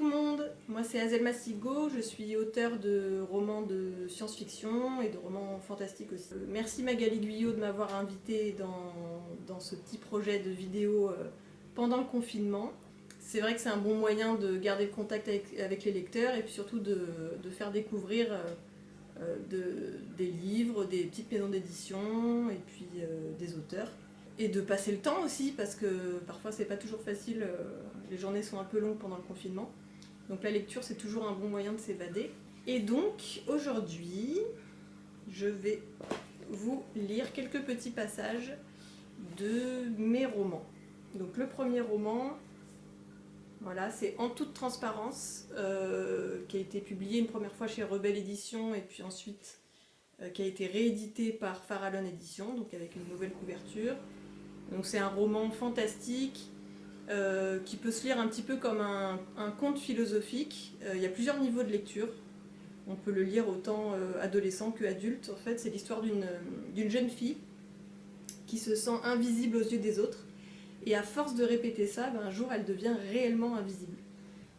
tout le monde, moi c'est Hazel Massigo, je suis auteure de romans de science-fiction et de romans fantastiques aussi. Merci Magali Guyot de m'avoir invitée dans ce petit projet de vidéo pendant le confinement. C'est vrai que c'est un bon moyen de garder le contact avec les lecteurs et puis surtout de faire découvrir des livres, des petites maisons d'édition et puis des auteurs. Et de passer le temps aussi, parce que parfois c'est pas toujours facile, les journées sont un peu longues pendant le confinement. Donc la lecture c'est toujours un bon moyen de s'évader. Et donc aujourd'hui, je vais vous lire quelques petits passages de mes romans. Donc le premier roman, voilà, c'est En toute transparence, qui a été publié une première fois chez Rebelle Édition et puis ensuite qui a été réédité par Farallon Édition, donc avec une nouvelle couverture. Donc c'est un roman fantastique qui peut se lire un petit peu comme un conte philosophique. Il y a plusieurs niveaux de lecture. On peut le lire autant adolescent que adulte. En fait, c'est l'histoire d'une jeune fille qui se sent invisible aux yeux des autres. Et à force de répéter ça, un jour, elle devient réellement invisible.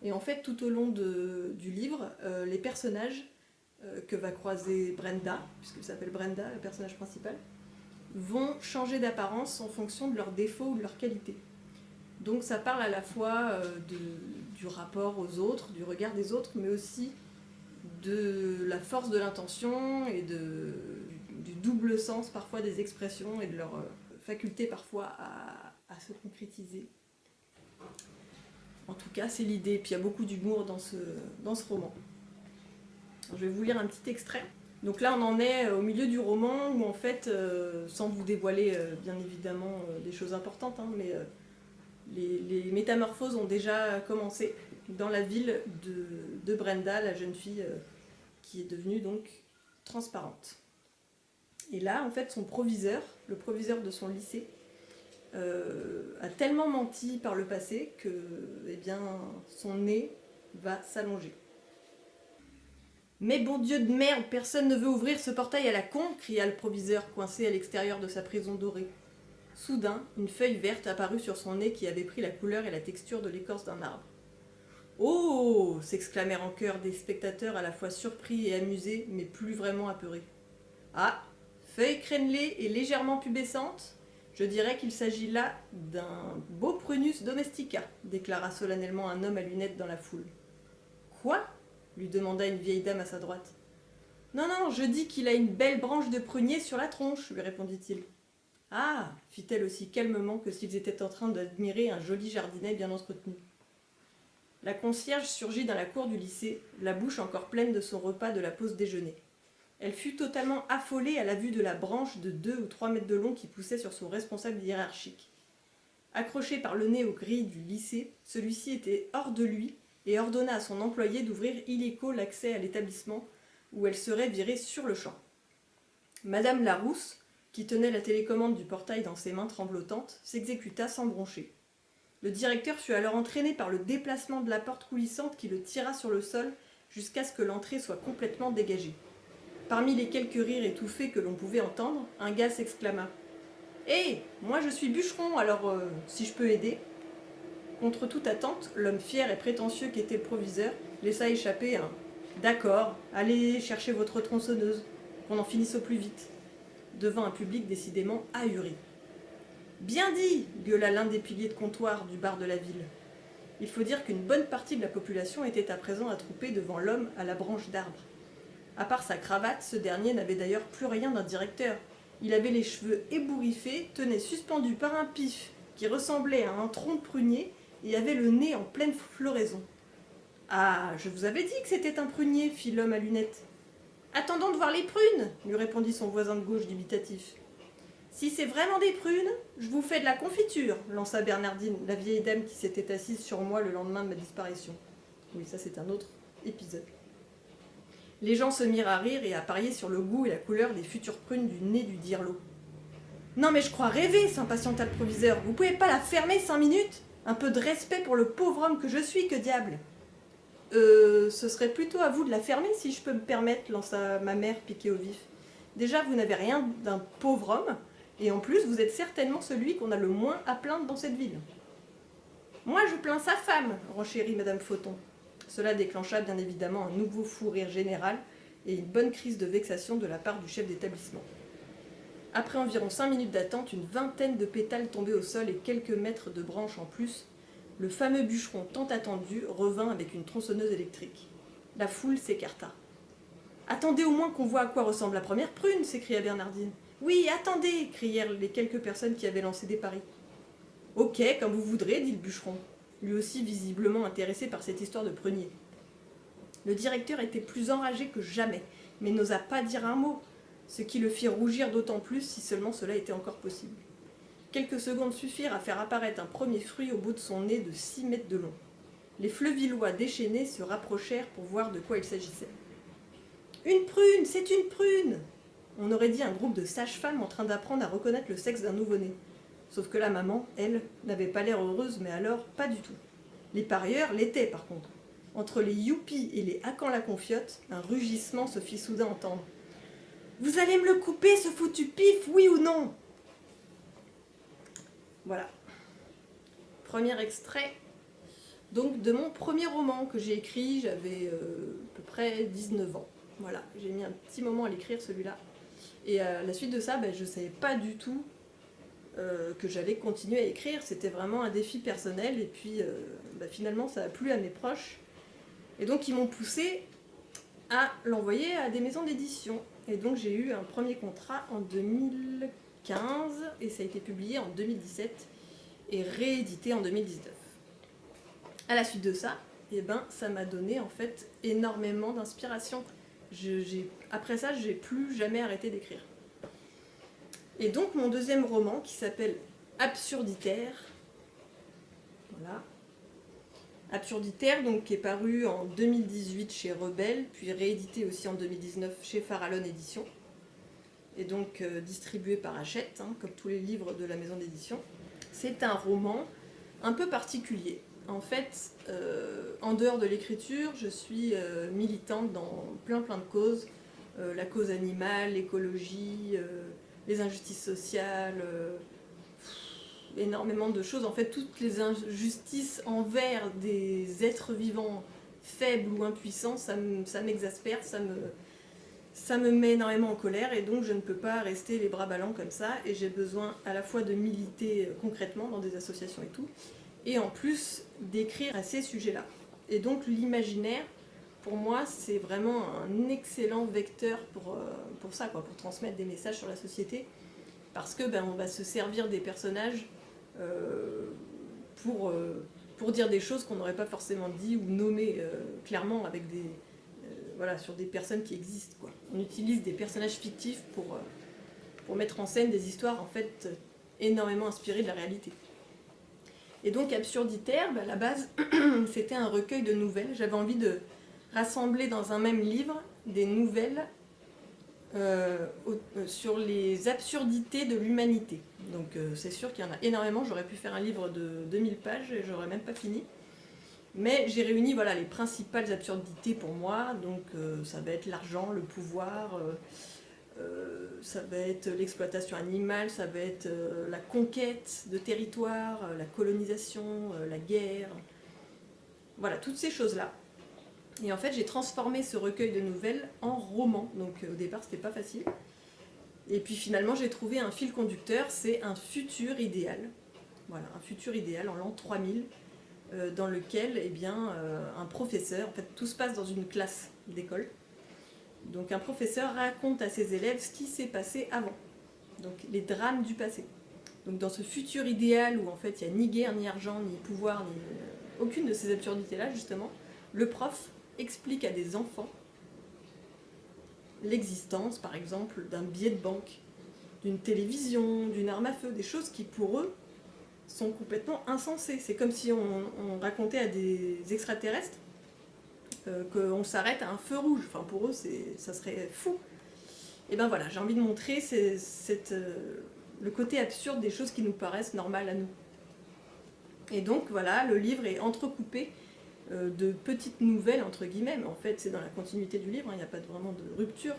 Et en fait, tout au long du livre, les personnages que va croiser Brenda, puisqu'elle s'appelle Brenda, le personnage principal, vont changer d'apparence en fonction de leurs défauts ou de leurs qualités. Donc ça parle à la fois du rapport aux autres, du regard des autres, mais aussi de la force de l'intention et du double sens parfois des expressions et de leur faculté parfois à se concrétiser. En tout cas, c'est l'idée. Puis il y a beaucoup d'humour dans ce roman. Alors, je vais vous lire un petit extrait. Donc là, on en est au milieu du roman où en fait, sans vous dévoiler bien évidemment des choses importantes, mais les métamorphoses ont déjà commencé dans la ville de Brenda, la jeune fille qui est devenue donc transparente. Et là, en fait, son proviseur, le proviseur de son lycée, a tellement menti par le passé que son nez va s'allonger. Mais bon Dieu de merde, personne ne veut ouvrir ce portail à la con, cria le proviseur, coincé à l'extérieur de sa prison dorée. Soudain, une feuille verte apparut sur son nez qui avait pris la couleur et la texture de l'écorce d'un arbre. « Oh !» s'exclamèrent en chœur des spectateurs à la fois surpris et amusés, mais plus vraiment apeurés. « Ah, feuille crénelée et légèrement pubescente ? Je dirais qu'il s'agit là d'un beau Prunus domestica, déclara solennellement un homme à lunettes dans la foule. « Quoi ?» lui demanda une vieille dame à sa droite. « Non, non, je dis qu'il a une belle branche de prunier sur la tronche, lui répondit-il. Ah, fit-elle aussi calmement que s'ils étaient en train d'admirer un joli jardinet bien entretenu. La concierge surgit dans la cour du lycée, la bouche encore pleine de son repas de la pause déjeuner. Elle fut totalement affolée à la vue de la branche de 2 ou 3 mètres de long qui poussait sur son responsable hiérarchique. Accroché par le nez aux grilles du lycée, celui-ci était hors de lui et ordonna à son employé d'ouvrir illico l'accès à l'établissement où elle serait virée sur le champ. Madame Larousse, qui tenait la télécommande du portail dans ses mains tremblotantes, s'exécuta sans broncher. Le directeur fut alors entraîné par le déplacement de la porte coulissante qui le tira sur le sol jusqu'à ce que l'entrée soit complètement dégagée. Parmi les quelques rires étouffés que l'on pouvait entendre, un gars s'exclama « Hé, moi je suis bûcheron, alors si je peux aider ?» Contre toute attente, l'homme fier et prétentieux qu'était le proviseur laissa échapper un « D'accord, allez chercher votre tronçonneuse, qu'on en finisse au plus vite », devant un public décidément ahuri. « Bien dit !» gueula l'un des piliers de comptoir du bar de la ville. Il faut dire qu'une bonne partie de la population était à présent attroupée devant l'homme à la branche d'arbre. À part sa cravate, ce dernier n'avait d'ailleurs plus rien d'un directeur. Il avait les cheveux ébouriffés, tenait suspendu par un pif qui ressemblait à un tronc de prunier et avait le nez en pleine floraison. « Ah, je vous avais dit que c'était un prunier, fit l'homme à lunettes. « Attendons de voir les prunes, lui répondit son voisin de gauche dubitatif. Si c'est vraiment des prunes, je vous fais de la confiture, lança Bernardine, la vieille dame qui s'était assise sur moi le lendemain de ma disparition. Oui, ça c'est un autre épisode. Les gens se mirent à rire et à parier sur le goût et la couleur des futures prunes du nez du dirlo. Non mais je crois rêver, s'impatienta le proviseur. Vous pouvez pas la fermer 5 minutes ? Un peu de respect pour le pauvre homme que je suis, que diable ! Ce serait plutôt à vous de la fermer si je peux me permettre, lança ma mère piquée au vif. Déjà, vous n'avez rien d'un pauvre homme, et en plus, vous êtes certainement celui qu'on a le moins à plaindre dans cette ville. Moi, je plains sa femme, renchérit Madame Photon. Cela déclencha bien évidemment un nouveau fou rire général et une bonne crise de vexation de la part du chef d'établissement. Après environ 5 minutes d'attente, une vingtaine de pétales tombés au sol et quelques mètres de branches en plus, le fameux bûcheron tant attendu revint avec une tronçonneuse électrique. La foule s'écarta. « Attendez au moins qu'on voit à quoi ressemble la première prune !» s'écria Bernardine. « Oui, attendez !» crièrent les quelques personnes qui avaient lancé des paris. « Ok, comme vous voudrez, dit le bûcheron, lui aussi visiblement intéressé par cette histoire de prunier. Le directeur était plus enragé que jamais, mais n'osa pas dire un mot, ce qui le fit rougir d'autant plus si seulement cela était encore possible. Quelques secondes suffirent à faire apparaître un premier fruit au bout de son nez de 6 mètres de long. Les Fleuvillois déchaînés se rapprochèrent pour voir de quoi il s'agissait. « Une prune, c'est une prune !» On aurait dit un groupe de sages-femmes en train d'apprendre à reconnaître le sexe d'un nouveau-né. Sauf que la maman, elle, n'avait pas l'air heureuse, mais alors pas du tout. Les parieurs l'étaient par contre. Entre les youpies et les hackant la confiote, un rugissement se fit soudain entendre. « Vous allez me le couper, ce foutu pif, oui ou non ?» Voilà. Premier extrait donc de mon premier roman que j'ai écrit, j'avais à peu près 19 ans. Voilà, j'ai mis un petit moment à l'écrire celui-là. Et à la suite de ça, je ne savais pas du tout que j'allais continuer à écrire. C'était vraiment un défi personnel et puis finalement ça a plu à mes proches. Et donc ils m'ont poussé à l'envoyer à des maisons d'édition. Et donc j'ai eu un premier contrat en 2015 et ça a été publié en 2017 et réédité en 2019. À la suite de ça, ça m'a donné en fait énormément d'inspiration. Après ça, j'ai plus jamais arrêté d'écrire. Et donc mon deuxième roman qui s'appelle Absurditaire, voilà. Absurditaire, donc, qui est paru en 2018 chez Rebelle, puis réédité aussi en 2019 chez Farallon Édition, et donc distribué par Hachette, comme tous les livres de la maison d'édition. C'est un roman un peu particulier. En fait, en dehors de l'écriture, je suis militante dans plein de causes. La cause animale, l'écologie, les injustices sociales, énormément de choses. En fait, toutes les injustices envers des êtres vivants faibles ou impuissants, ça m'exaspère, ça me met énormément en colère et donc je ne peux pas rester les bras ballants comme ça et j'ai besoin à la fois de militer concrètement dans des associations et tout, et en plus d'écrire à ces sujets-là. Et donc l'imaginaire, pour moi, c'est vraiment un excellent vecteur pour ça, pour transmettre des messages sur la société, parce que on va se servir des personnages pour dire des choses qu'on n'aurait pas forcément dit ou nommées clairement avec sur des personnes qui existent, quoi. On utilise des personnages fictifs pour mettre en scène des histoires en fait énormément inspirées de la réalité. Et donc Absurditaire, à la base, c'était un recueil de nouvelles. J'avais envie de rassembler dans un même livre des nouvelles sur les absurdités de l'humanité. Donc c'est sûr qu'il y en a énormément. J'aurais pu faire un livre de 2000 pages et j'aurais même pas fini. Mais j'ai réuni les principales absurdités pour moi. Donc ça va être l'argent, le pouvoir, ça va être l'exploitation animale, ça va être la conquête de territoire, la colonisation, la guerre. Voilà, toutes ces choses-là. Et en fait, j'ai transformé ce recueil de nouvelles en roman. Donc au départ, c'était pas facile. Et puis finalement, j'ai trouvé un fil conducteur, c'est un futur idéal. Voilà, un futur idéal en l'an 3000, dans lequel un professeur, en fait tout se passe dans une classe d'école, donc un professeur raconte à ses élèves ce qui s'est passé avant, donc les drames du passé. Donc dans ce futur idéal où en fait il n'y a ni guerre, ni argent, ni pouvoir, ni aucune de ces absurdités-là justement, le prof explique à des enfants l'existence par exemple d'un billet de banque, d'une télévision, d'une arme à feu, des choses qui pour eux sont complètement insensées. C'est comme si on racontait à des extraterrestres qu'on s'arrête à un feu rouge. Enfin, pour eux, ça serait fou. Et voilà, j'ai envie de montrer le côté absurde des choses qui nous paraissent normales à nous. Et donc, voilà, le livre est entrecoupé de petites nouvelles, entre guillemets. Mais en fait, c'est dans la continuité du livre, il n'y a pas vraiment de rupture.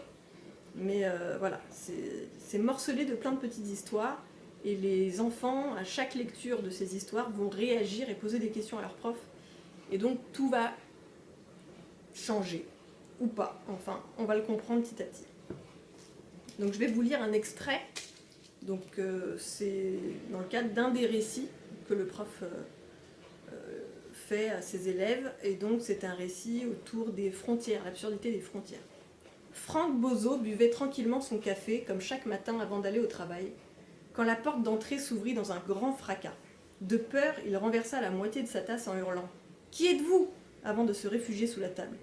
Mais voilà, c'est morcelé de plein de petites histoires. Et les enfants, à chaque lecture de ces histoires, vont réagir et poser des questions à leurs profs. Et donc tout va changé, ou pas, enfin, on va le comprendre petit à petit. Donc je vais vous lire un extrait, donc c'est dans le cadre d'un des récits que le prof fait à ses élèves, et donc c'est un récit autour des frontières, l'absurdité des frontières. Franck Bozo buvait tranquillement son café, comme chaque matin avant d'aller au travail, quand la porte d'entrée s'ouvrit dans un grand fracas. De peur, il renversa la moitié de sa tasse en hurlant « Qui êtes-vous » avant de se réfugier sous la table.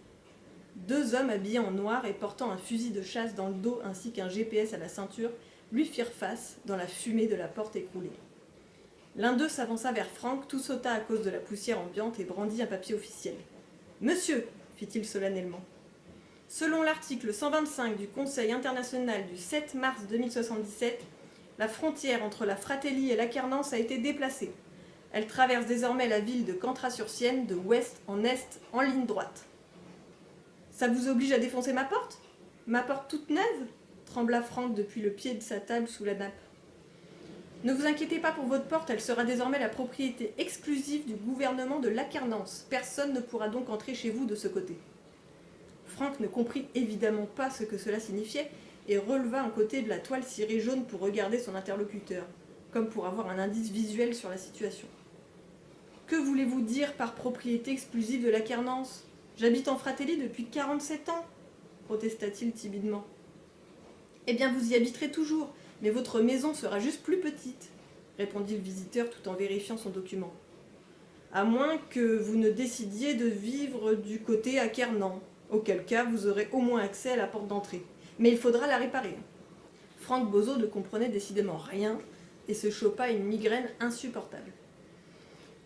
2 hommes habillés en noir et portant un fusil de chasse dans le dos ainsi qu'un GPS à la ceinture lui firent face dans la fumée de la porte écroulée. L'un d'eux s'avança vers Franck, tout sauta à cause de la poussière ambiante et brandit un papier officiel. « Monsieur » fit-il solennellement. Selon l'article 125 du Conseil international du 7 mars 2077, la frontière entre la Fratelli et l'Acquernance a été déplacée. Elle traverse désormais la ville de Cantra-sur-Sienne de ouest en est en ligne droite. Ça vous oblige à défoncer ma porte ? Ma porte toute neuve ? Trembla Franck depuis le pied de sa table sous la nappe. Ne vous inquiétez pas pour votre porte, elle sera désormais la propriété exclusive du gouvernement de l'Acquernance. Personne ne pourra donc entrer chez vous de ce côté. Franck ne comprit évidemment pas ce que cela signifiait et releva un côté de la toile cirée jaune pour regarder son interlocuteur, comme pour avoir un indice visuel sur la situation. « Que voulez-vous dire par propriété exclusive de l'Acquernance ? J'habite en Fratelli depuis 47 ans, protesta-t-il timidement. Eh bien, vous y habiterez toujours, mais votre maison sera juste plus petite, répondit le visiteur tout en vérifiant son document. À moins que vous ne décidiez de vivre du côté Acquernant, auquel cas vous aurez au moins accès à la porte d'entrée. Mais il faudra la réparer. Franck Bozo ne comprenait décidément rien et se chopa une migraine insupportable.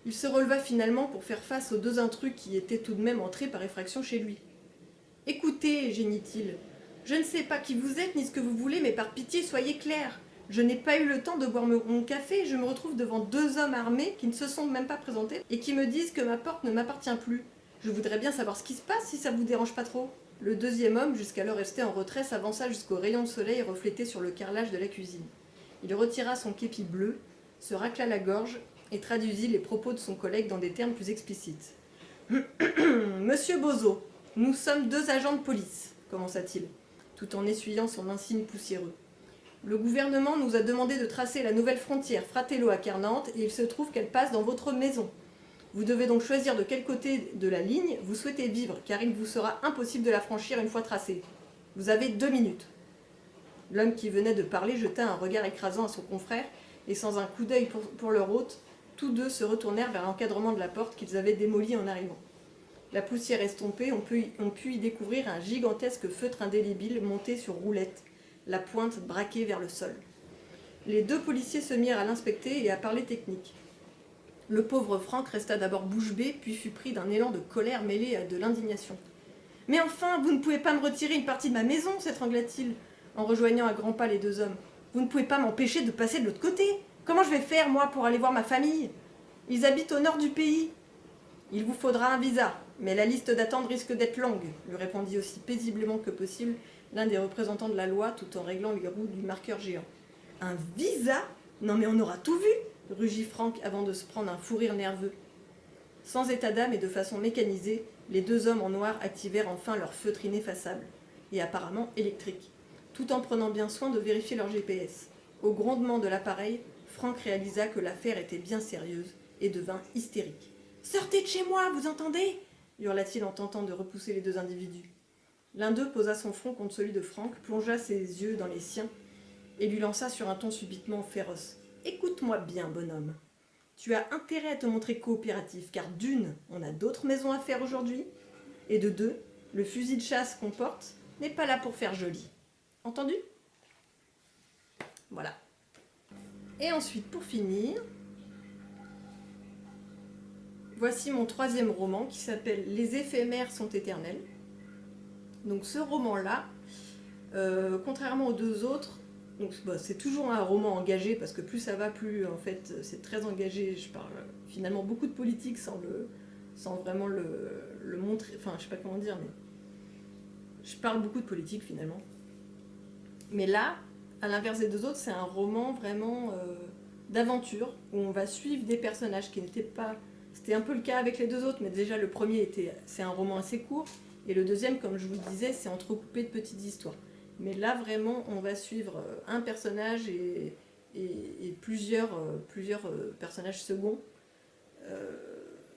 Il se releva finalement pour faire face aux 2 intrus qui étaient tout de même entrés par effraction chez lui. « Écoutez, gémit-il, je ne sais pas qui vous êtes ni ce que vous voulez, mais par pitié, soyez clair. Je n'ai pas eu le temps de boire mon café et je me retrouve devant 2 hommes armés qui ne se sont même pas présentés et qui me disent que ma porte ne m'appartient plus. Je voudrais bien savoir ce qui se passe si ça vous dérange pas trop. » Le 2e homme, jusqu'alors resté en retrait, s'avança jusqu'au rayon de soleil reflété sur le carrelage de la cuisine. Il retira son képi bleu, se racla la gorge et traduisit les propos de son collègue dans des termes plus explicites. « Monsieur Bozo, nous sommes 2 agents de police, commença-t-il, tout en essuyant son insigne poussiéreux. Le gouvernement nous a demandé de tracer la nouvelle frontière Fratello-Acquernante et il se trouve qu'elle passe dans votre maison. Vous devez donc choisir de quel côté de la ligne vous souhaitez vivre, car il vous sera impossible de la franchir une fois tracée. Vous avez 2 minutes. » L'homme qui venait de parler jeta un regard écrasant à son confrère, et sans un coup d'œil pour leur hôte, tous 2 se retournèrent vers l'encadrement de la porte qu'ils avaient démolie en arrivant. La poussière estompée, on put y découvrir un gigantesque feutre indélébile monté sur roulette, la pointe braquée vers le sol. Les 2 policiers se mirent à l'inspecter et à parler technique. Le pauvre Franck resta d'abord bouche bée, puis fut pris d'un élan de colère mêlé à de l'indignation. « Mais enfin, vous ne pouvez pas me retirer une partie de ma maison !» s'étrangla-t-il, en rejoignant à grands pas les 2 hommes. « Vous ne pouvez pas m'empêcher de passer de l'autre côté. Comment je vais faire, moi, pour aller voir ma famille ? Ils habitent au nord du pays. »« Il vous faudra un visa, mais la liste d'attente risque d'être longue, » lui répondit aussi paisiblement que possible l'un des représentants de la loi, tout en réglant les roues du marqueur géant. « Un visa ? Non mais on aura tout vu !» rugit Franck avant de se prendre un fou rire nerveux. Sans état d'âme et de façon mécanisée, les 2 hommes en noir activèrent enfin leur feutre ineffaçable, et apparemment électrique, tout en prenant bien soin de vérifier leur GPS. Au grondement de l'appareil, Franck réalisa que l'affaire était bien sérieuse et devint hystérique. « Sortez de chez moi, vous entendez ?» hurla-t-il en tentant de repousser les 2 individus. L'un d'eux posa son front contre celui de Franck, plongea ses yeux dans les siens et lui lança sur un ton subitement féroce. « Écoute-moi bien, bonhomme. Tu as intérêt à te montrer coopératif, car d'1, on a d'autres maisons à faire aujourd'hui, et de 2, le fusil de chasse qu'on porte n'est pas là pour faire joli. Entendu ? Voilà. Et ensuite, pour finir, voici mon 3e roman qui s'appelle « Les éphémères sont éternels ». Donc ce roman-là, contrairement aux 2 autres, donc, c'est toujours un roman engagé, parce que plus ça va, plus en fait c'est très engagé. Je parle finalement beaucoup de politique sans vraiment le montrer, enfin je sais pas comment dire, mais je parle beaucoup de politique finalement. Mais là, à l'inverse des 2 autres, c'est un roman vraiment d'aventure, où on va suivre des personnages qui n'étaient pas... C'était un peu le cas avec les 2 autres, mais déjà le premier c'est un roman assez court, Et le deuxième, comme je vous le disais, c'est entrecoupé de petites histoires. Mais là, vraiment, on va suivre un personnage et plusieurs personnages seconds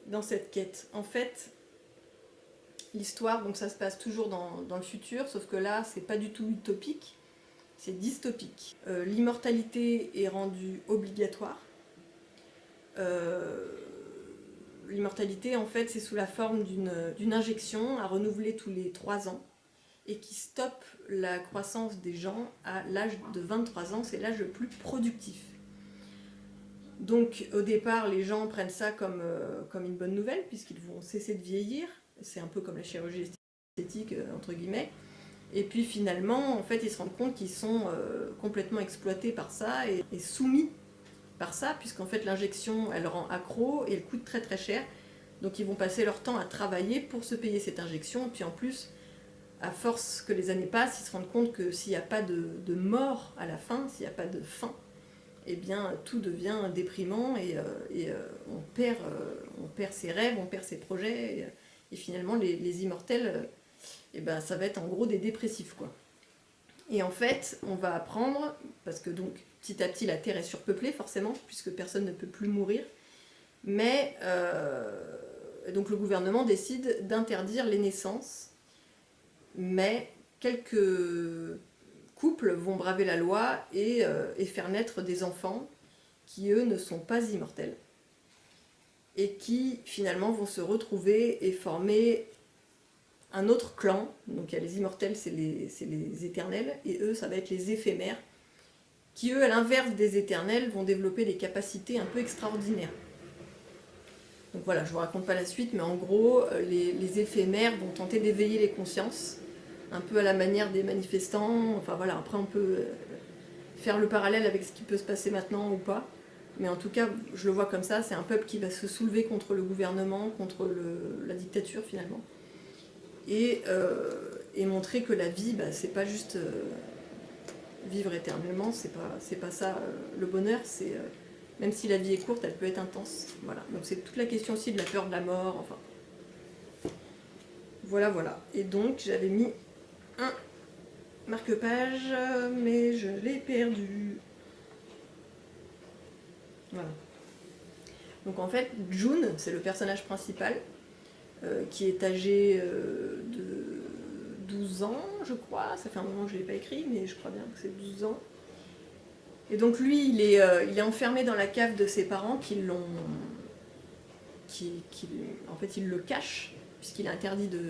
dans cette quête. En fait, l'histoire, donc ça se passe toujours dans le futur, sauf que là, c'est pas du tout utopique, c'est dystopique. L'immortalité est rendue obligatoire. L'immortalité, en fait, c'est sous la forme d'une injection à renouveler tous les 3 ans et qui stoppe la croissance des gens à l'âge de 23 ans, c'est l'âge le plus productif. Donc au départ, les gens prennent ça comme une bonne nouvelle, puisqu'ils vont cesser de vieillir. C'est un peu comme la chirurgie esthétique, entre guillemets. Et puis finalement, en fait, ils se rendent compte qu'ils sont complètement exploités par ça et soumis par ça, puisqu'en fait l'injection, elle rend accro et elle coûte très très cher. Donc ils vont passer leur temps à travailler pour se payer cette injection. Et puis en plus, à force que les années passent, ils se rendent compte que s'il n'y a pas de mort à la fin, s'il n'y a pas de fin, eh bien tout devient déprimant et on perd ses rêves, on perd ses projets. Et finalement, les immortels, eh ben, ça va être en gros des dépressifs, quoi. Et en fait, on va apprendre, parce que donc petit à petit la Terre est surpeuplée forcément, puisque personne ne peut plus mourir, mais donc le gouvernement décide d'interdire les naissances. Mais quelques couples vont braver la loi et faire naître des enfants qui, eux, ne sont pas immortels. Et qui, finalement, vont se retrouver et former un autre clan. Donc il y a les immortels, c'est les éternels, et eux, ça va être les éphémères, qui, eux, à l'inverse des éternels, vont développer des capacités un peu extraordinaires. Donc voilà, je ne vous raconte pas la suite, mais en gros, les éphémères vont tenter d'éveiller les consciences, un peu à la manière des manifestants. Enfin voilà, après on peut faire le parallèle avec ce qui peut se passer maintenant ou pas. Mais en tout cas, je le vois comme ça, c'est un peuple qui va se soulever contre le gouvernement, contre la dictature finalement. Et montrer que la vie, bah, c'est pas juste vivre éternellement, c'est pas ça le bonheur, c'est... même si la vie est courte, elle peut être intense. Voilà. Donc c'est toute la question aussi de la peur de la mort, enfin... Voilà, voilà. Et donc j'avais mis un marque-page, mais je l'ai perdu. Voilà. Donc en fait, June, c'est le personnage principal, qui est âgé de 12 ans, je crois. Ça fait un moment que je ne l'ai pas écrit, mais je crois bien que c'est 12 ans. Et donc lui, il est enfermé dans la cave de ses parents qui l'ont... en fait, ils le cachent, puisqu'il est interdit de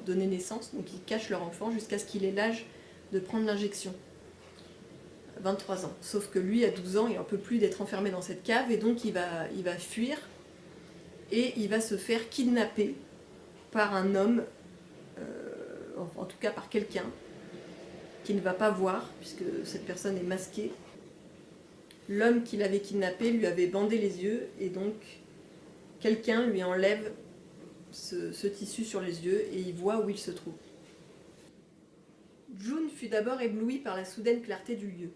donner naissance. Donc ils cachent leur enfant jusqu'à ce qu'il ait l'âge de prendre l'injection. 23 ans. Sauf que lui, à 12 ans, il n'en peut plus d'être enfermé dans cette cave, et donc il va fuir, et il va se faire kidnapper par un homme, en tout cas par quelqu'un, qu'il ne va pas voir, puisque cette personne est masquée. L'homme qui l'avait kidnappé lui avait bandé les yeux, et donc quelqu'un lui enlève ce tissu sur les yeux, et il voit où il se trouve. June fut d'abord ébloui par la soudaine clarté du lieu.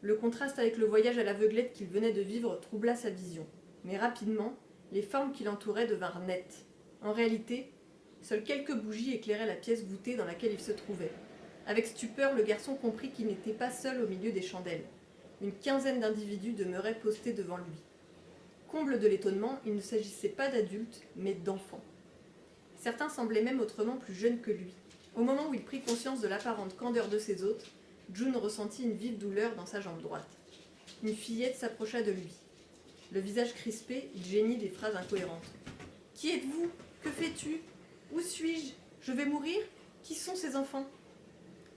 Le contraste avec le voyage à l'aveuglette qu'il venait de vivre troubla sa vision. Mais rapidement, les formes qui l'entouraient devinrent nettes. En réalité, seules quelques bougies éclairaient la pièce voûtée dans laquelle il se trouvait. Avec stupeur, le garçon comprit qu'il n'était pas seul au milieu des chandelles. Une quinzaine d'individus demeuraient postés devant lui. Comble de l'étonnement, il ne s'agissait pas d'adultes, mais d'enfants. Certains semblaient même autrement plus jeunes que lui. Au moment où il prit conscience de l'apparente candeur de ses hôtes, June ressentit une vive douleur dans sa jambe droite. Une fillette s'approcha de lui. Le visage crispé, il geignit des phrases incohérentes. « Qui êtes-vous? Que fais-tu? Où suis-je? Je vais mourir? Qui sont ces enfants?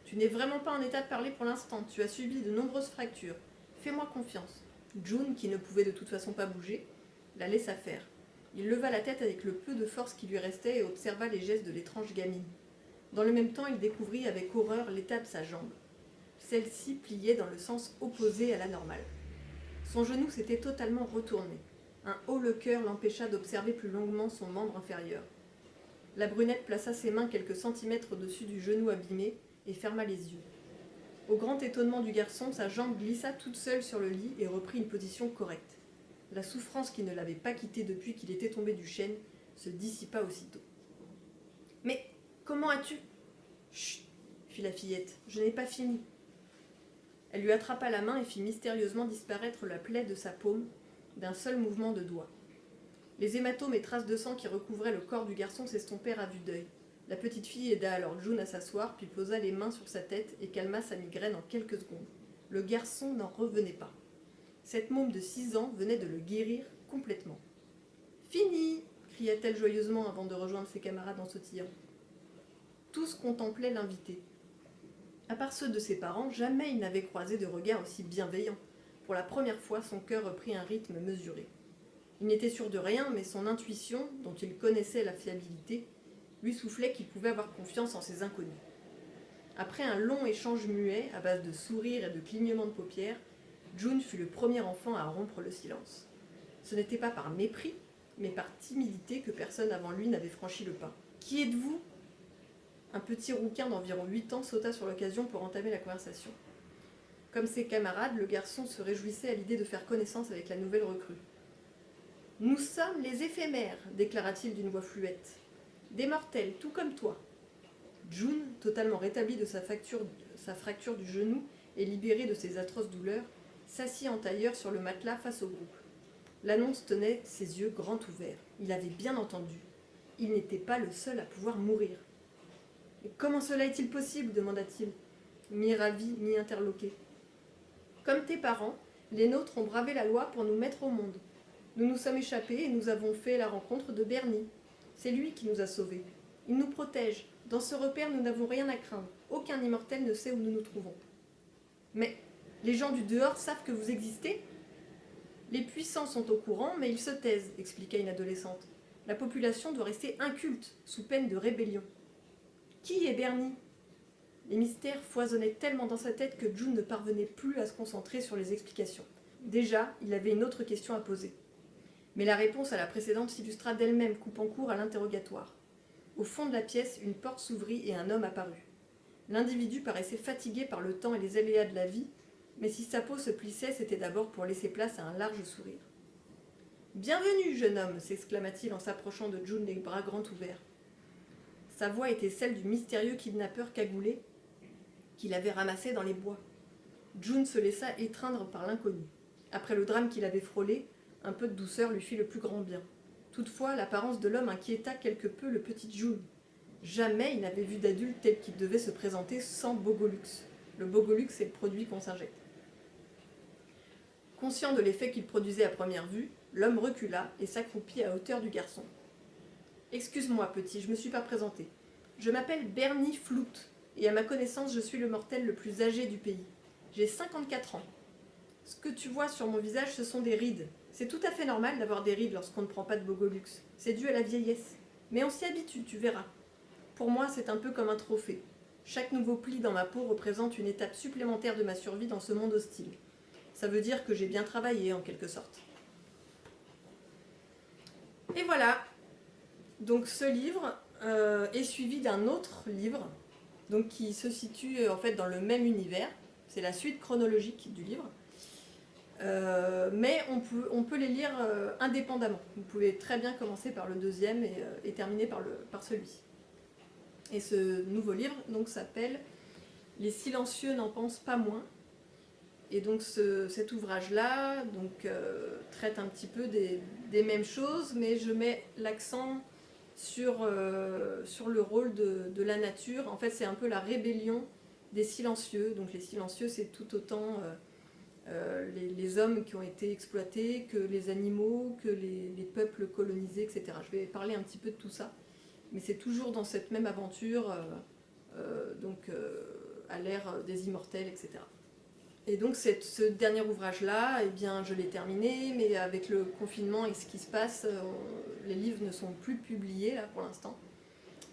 Tu n'es vraiment pas en état de parler pour l'instant. Tu as subi de nombreuses fractures. Fais-moi confiance. » June, qui ne pouvait de toute façon pas bouger, la laissa faire. Il leva la tête avec le peu de force qui lui restait et observa les gestes de l'étrange gamine. Dans le même temps, il découvrit avec horreur l'état de sa jambe. Celle-ci pliait dans le sens opposé à la normale. Son genou s'était totalement retourné. Un haut-le-cœur l'empêcha d'observer plus longuement son membre inférieur. La brunette plaça ses mains quelques centimètres au-dessus du genou abîmé et ferma les yeux. Au grand étonnement du garçon, sa jambe glissa toute seule sur le lit et reprit une position correcte. La souffrance qui ne l'avait pas quitté depuis qu'il était tombé du chêne se dissipa aussitôt. « Mais comment as-tu... Chut, fit la fillette, je n'ai pas fini. Elle lui attrapa la main et fit mystérieusement disparaître la plaie de sa paume d'un seul mouvement de doigt. Les hématomes et traces de sang qui recouvraient le corps du garçon s'estompèrent à vue d'œil. La petite fille aida alors June à s'asseoir, puis posa les mains sur sa tête et calma sa migraine en quelques secondes. Le garçon n'en revenait pas. Cette môme de 6 ans venait de le guérir complètement. « Fini !» cria-t-elle joyeusement avant de rejoindre ses camarades en sautillant. Tous contemplaient l'invité. À part ceux de ses parents, jamais il n'avait croisé de regard aussi bienveillant. Pour la première fois, son cœur reprit un rythme mesuré. Il n'était sûr de rien, mais son intuition, dont il connaissait la fiabilité, lui soufflait qu'il pouvait avoir confiance en ses inconnus. Après un long échange muet, à base de sourires et de clignements de paupières, June fut le premier enfant à rompre le silence. Ce n'était pas par mépris, mais par timidité que personne avant lui n'avait franchi le pas. « Qui êtes-vous » Un petit rouquin d'environ 8 ans sauta sur l'occasion pour entamer la conversation. Comme ses camarades, le garçon se réjouissait à l'idée de faire connaissance avec la nouvelle recrue. « Nous sommes les éphémères, déclara-t-il d'une voix fluette. Des mortels, tout comme toi. » June, totalement rétablie de sa fracture du genou et libérée de ses atroces douleurs, s'assit en tailleur sur le matelas face au groupe. L'annonce tenait ses yeux grands ouverts. Il avait bien entendu. Il n'était pas le seul à pouvoir mourir. « Mais comment cela est-il possible » demanda-t-il, mi-ravi, mi-interloqué. « Comme tes parents, les nôtres ont bravé la loi pour nous mettre au monde. Nous nous sommes échappés et nous avons fait la rencontre de Bernie. C'est lui qui nous a sauvés. Il nous protège. Dans ce repère, nous n'avons rien à craindre. Aucun immortel ne sait où nous nous trouvons. »« Mais les gens du dehors savent que vous existez ? » ?»« Les puissants sont au courant, mais ils se taisent, » expliqua une adolescente. « La population doit rester inculte, sous peine de rébellion. »« Qui est Bernie ?» Les mystères foisonnaient tellement dans sa tête que June ne parvenait plus à se concentrer sur les explications. Déjà, il avait une autre question à poser. Mais la réponse à la précédente s'illustra d'elle-même, coupant court à l'interrogatoire. Au fond de la pièce, une porte s'ouvrit et un homme apparut. L'individu paraissait fatigué par le temps et les aléas de la vie, mais si sa peau se plissait, c'était d'abord pour laisser place à un large sourire. « Bienvenue, jeune homme !» s'exclama-t-il en s'approchant de June les bras grands ouverts. Sa voix était celle du mystérieux kidnappeur cagoulé qu'il avait ramassé dans les bois. June se laissa étreindre par l'inconnu. Après le drame qu'il avait frôlé, un peu de douceur lui fit le plus grand bien. Toutefois, l'apparence de l'homme inquiéta quelque peu le petit June. Jamais il n'avait vu d'adulte tel qu'il devait se présenter sans Bogolux. Le Bogolux, c'est le produit qu'on s'injecte. Conscient de l'effet qu'il produisait à première vue, l'homme recula et s'accroupit à hauteur du garçon. « Excuse-moi, petit, je ne me suis pas présenté. Je m'appelle Bernie Flout, et à ma connaissance, je suis le mortel le plus âgé du pays. J'ai 54 ans. Ce que tu vois sur mon visage, ce sont des rides. C'est tout à fait normal d'avoir des rides lorsqu'on ne prend pas de Bogolux. C'est dû à la vieillesse. Mais on s'y habitue, tu verras. Pour moi, c'est un peu comme un trophée. Chaque nouveau pli dans ma peau représente une étape supplémentaire de ma survie dans ce monde hostile. Ça veut dire que j'ai bien travaillé, en quelque sorte. » Et voilà. Donc ce livre est suivi d'un autre livre donc, qui se situe en fait dans le même univers. C'est la suite chronologique du livre. Mais on peut les lire indépendamment. Vous pouvez très bien commencer par le deuxième et terminer par celui-ci. Et ce nouveau livre donc, s'appelle « Les silencieux n'en pensent pas moins ». Et donc cet ouvrage-là traite un petit peu des mêmes choses, mais je mets l'accent sur le rôle de la nature. En fait, c'est un peu la rébellion des silencieux. Donc les silencieux, c'est tout autant les hommes qui ont été exploités, que les animaux, que les peuples colonisés, etc. Je vais parler un petit peu de tout ça. Mais c'est toujours dans cette même aventure, à l'ère des immortels, etc. Et donc ce dernier ouvrage-là, eh bien, je l'ai terminé, mais avec le confinement et ce qui se passe, les livres ne sont plus publiés là pour l'instant.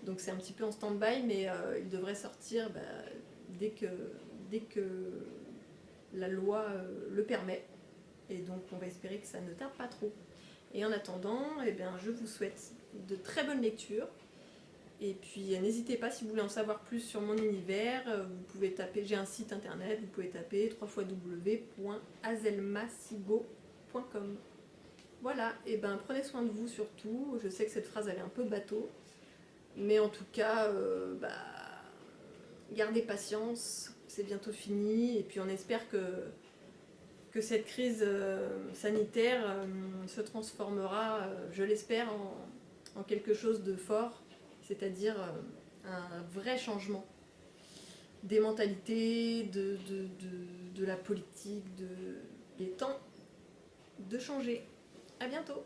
Donc c'est un petit peu en stand-by, mais il devrait sortir dès que la loi le permet. Et donc on va espérer que ça ne tarde pas trop. Et en attendant, eh bien, je vous souhaite de très bonnes lectures. Et puis n'hésitez pas, si vous voulez en savoir plus sur mon univers, vous pouvez taper, j'ai un site internet, vous pouvez taper www.azelmasigo.com. Voilà, et ben prenez soin de vous surtout, je sais que cette phrase elle est un peu bateau, Mais en tout cas, gardez patience, c'est bientôt fini, et puis on espère que cette crise sanitaire se transformera, je l'espère, en quelque chose de fort, c'est-à-dire un vrai changement des mentalités, de la politique, il est temps de changer. À bientôt!